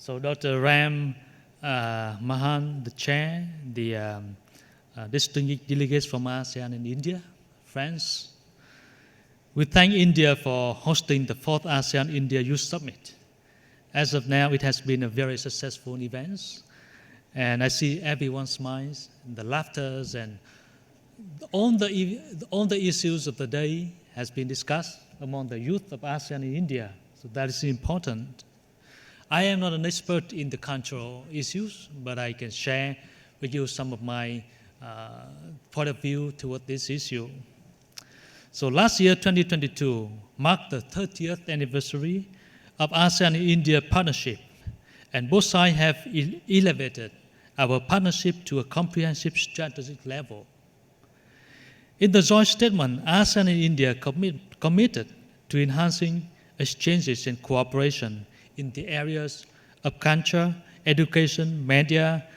So Dr. Ram Mahan, the chair, the distinguished delegates from ASEAN and India, friends, we thank India for hosting the 4th ASEAN-India Youth Summit. As of now, it has been a very successful event, and I see everyone's smiles, and the laughters, and all the issues of the day has been discussed among the youth of ASEAN and India. So that is important. I am not an expert in the cultural issues, but I can share with you some of my point of view toward this issue. So last year, 2022, marked the 30th anniversary of ASEAN and India partnership, and both sides have elevated our partnership to a comprehensive strategic level. In the joint statement, ASEAN and India committed to enhancing exchanges and cooperation in the areas of culture, education, media,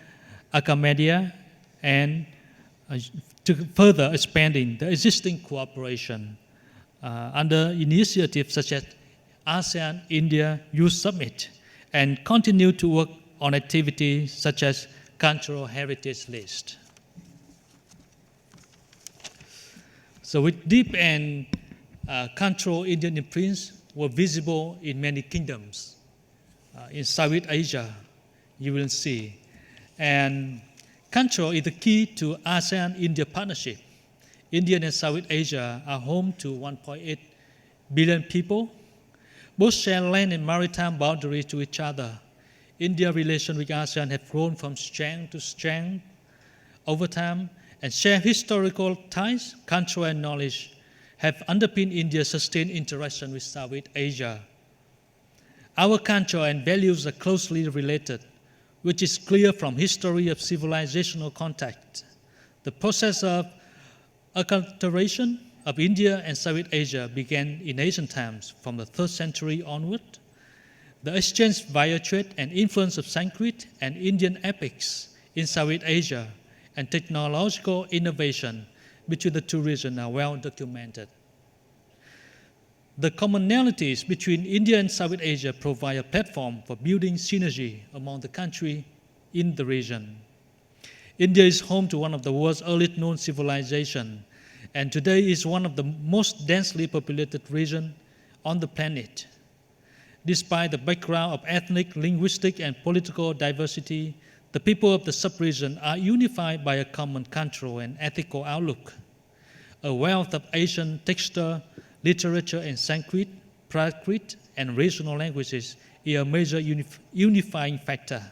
academia, and to further expanding the existing cooperation under initiatives such as ASEAN-India Youth Summit, and continue to work on activities such as Cultural Heritage List. So with deep and cultural Indian imprints were visible in many kingdoms. In Southeast Asia, you will see. And culture is the key to ASEAN-India partnership. India and Southeast Asia are home to 1.8 billion people. Both share land and maritime boundaries to each other. India's relations with ASEAN have grown from strength to strength over time, and shared historical ties, culture, and knowledge have underpinned India's sustained interaction with Southeast Asia. Our culture and values are closely related, which is clear from history of civilizational contact. The process of acculturation of India and Southeast Asia began in ancient times from the 3rd century onward. The exchange via trade and influence of Sanskrit and Indian epics in Southeast Asia and technological innovation between the two regions are well documented. The commonalities between India and Southeast Asia provide a platform for building synergy among the countries in the region. India is home to one of the world's earliest known civilizations, and today is one of the most densely populated regions on the planet. Despite the background of ethnic, linguistic, and political diversity, the people of the sub-region are unified by a common cultural and ethical outlook. A wealth of Asian texture, literature, and Sanskrit, Prakrit, and regional languages is a major unifying factor.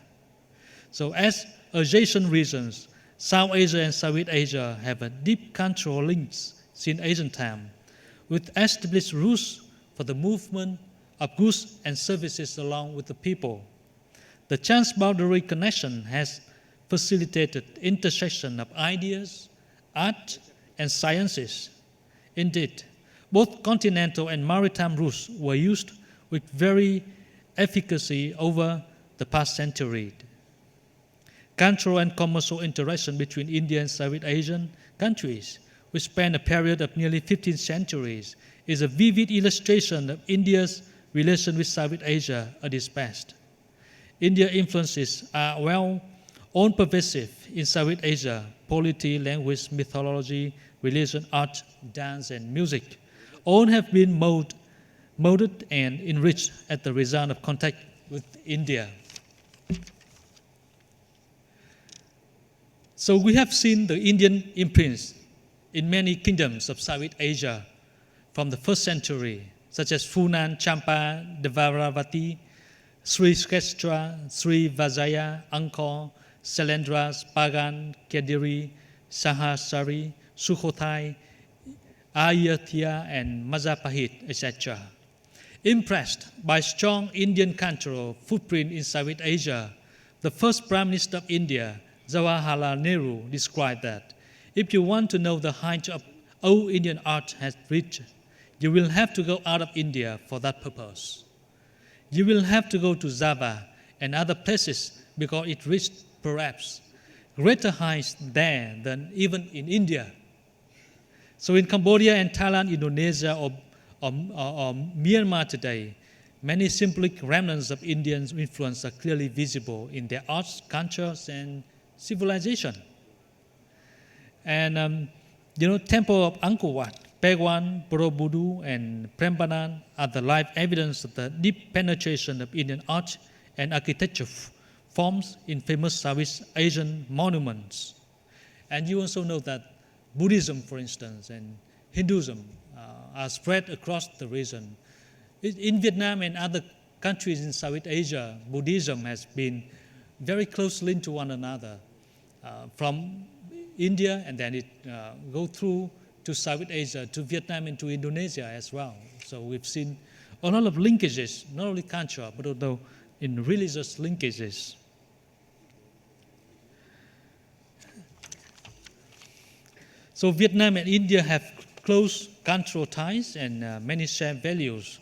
So as adjacent regions, South Asia and Southeast Asia have a deep cultural links since ancient time, with established rules for the movement of goods and services along with the people. The transboundary connection has facilitated intersection of ideas, art, and sciences. Indeed, both continental and maritime routes were used with very efficacy over the past century. Cultural and commercial interaction between India and Southeast Asian countries, which span a period of nearly 15 centuries, is a vivid illustration of India's relation with Southeast Asia at its best. India's influences are well-known pervasive in Southeast Asia: polity, language, mythology, religion, art, dance, and music. All have been molded and enriched as the result of contact with India. So we have seen the Indian imprints in many kingdoms of Southeast Asia from the 1st century, such as Funan, Champa, Dvaravati, Sri Kshetra, Sri Vajaya, Angkor, Sailendras, Pagan, Kediri, Sahasrari, Sukhothai, Ayutthaya, and Majapahit, etc. Impressed by strong Indian cultural footprint in Southeast Asia, the first Prime Minister of India, Jawaharlal Nehru, described that if you want to know the height of old Indian art has reached, you will have to go out of India for that purpose. You will have to go to Java and other places because it reached perhaps greater heights there than even in India. So in Cambodia and Thailand, Indonesia, or Myanmar today, many symbolic remnants of Indian influence are clearly visible in their arts, cultures, and civilization. And Temple of Angkor Wat, Pegwan, Borobudur, and Prambanan are the live evidence of the deep penetration of Indian art and architecture forms in famous Southeast Asian monuments. And you also know that Buddhism, for instance, and Hinduism are spread across the region. In Vietnam and other countries in Southeast Asia, Buddhism has been very closely linked to one another. From India, and then it go through to Southeast Asia, to Vietnam, and to Indonesia as well. So we've seen a lot of linkages, not only cultural, but also in religious linkages. So Vietnam and India have close cultural ties and many shared values.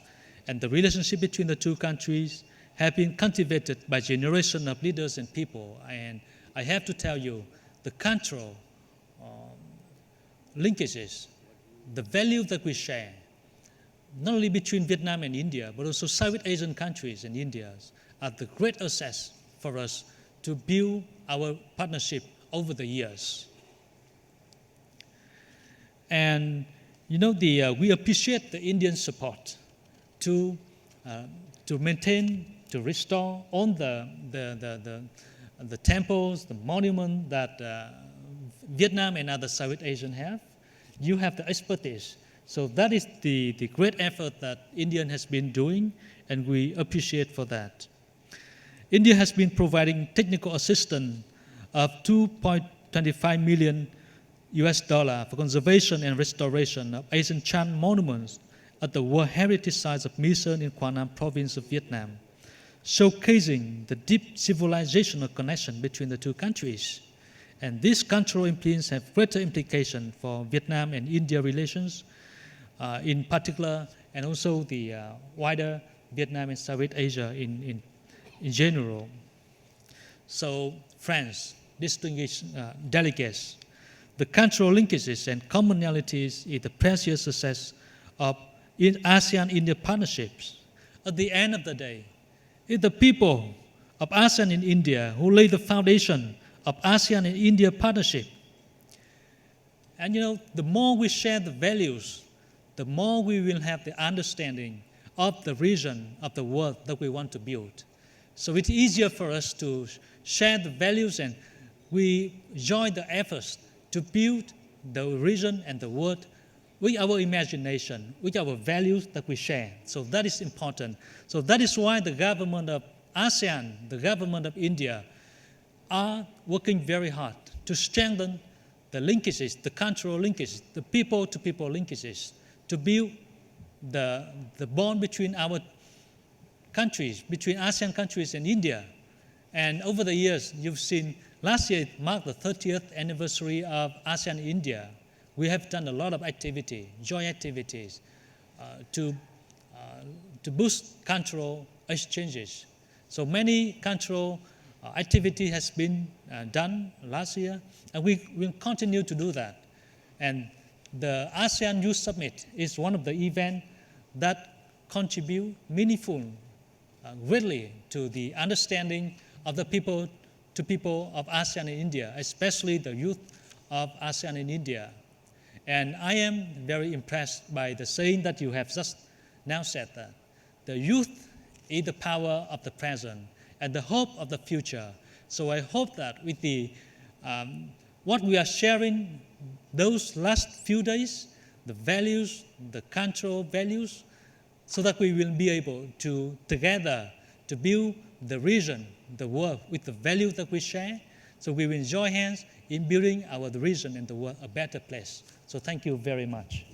And the relationship between the two countries have been cultivated by generations of leaders and people. And I have to tell you, the cultural linkages, the value that we share, not only between Vietnam and India, but also Southeast Asian countries and India, are the great assets for us to build our partnership over the years. And we appreciate the Indian support to maintain, to restore all the temples, the monuments that Vietnam and other Southeast Asian have. You have the expertise. So that is the great effort that India has been doing, and we appreciate for that. India has been providing technical assistance of $2.25 million for conservation and restoration of ancient Chan monuments at the World Heritage Sites of My Sơn in Quang Nam province of Vietnam, showcasing the deep civilizational connection between the two countries. And these cultural influences have greater implications for Vietnam and India relations in particular, and also the wider Vietnam and Southeast Asia in general. So, friends, distinguished delegates, the cultural linkages and commonalities is the precious success of ASEAN-India partnerships. At the end of the day, it's the people of ASEAN and India who lay the foundation of ASEAN and India partnership. And the more we share the values, the more we will have the understanding of the region, of the world that we want to build. So it's easier for us to share the values, and we join the efforts to build the region and the world with our imagination, with our values that we share. So that is important. So that is why the government of ASEAN, the government of India, are working very hard to strengthen the linkages, the cultural linkages, the people-to-people linkages, to build the bond between our countries, between ASEAN countries and India. And over the years, you've seen, last year it marked the 30th anniversary of ASEAN India. We have done a lot of activity, joint activities, to boost cultural exchanges. So many cultural activity has been done last year, and we will continue to do that. And the ASEAN Youth Summit is one of the events that contribute meaningfully, greatly to the understanding of the people of ASEAN and India, especially the youth of ASEAN and India. And I am very impressed by the saying that you have just now said, that the youth is the power of the present and the hope of the future. So I hope that with the what we are sharing those last few days, the values, the cultural values, so that we will be able to together to build the region, the world with the values that we share. So we will join hands in building our region and the world a better place. So thank you very much.